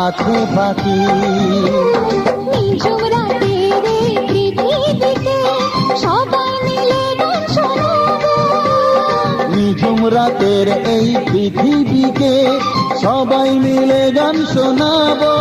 আছে বাকি। নিঝুম রাতের এই পৃথিবীতে সবাই মিলে গান শোনাবো। নিঝুম রাতের এই পৃথিবীকে সবাই মিলে গান শোনাবো।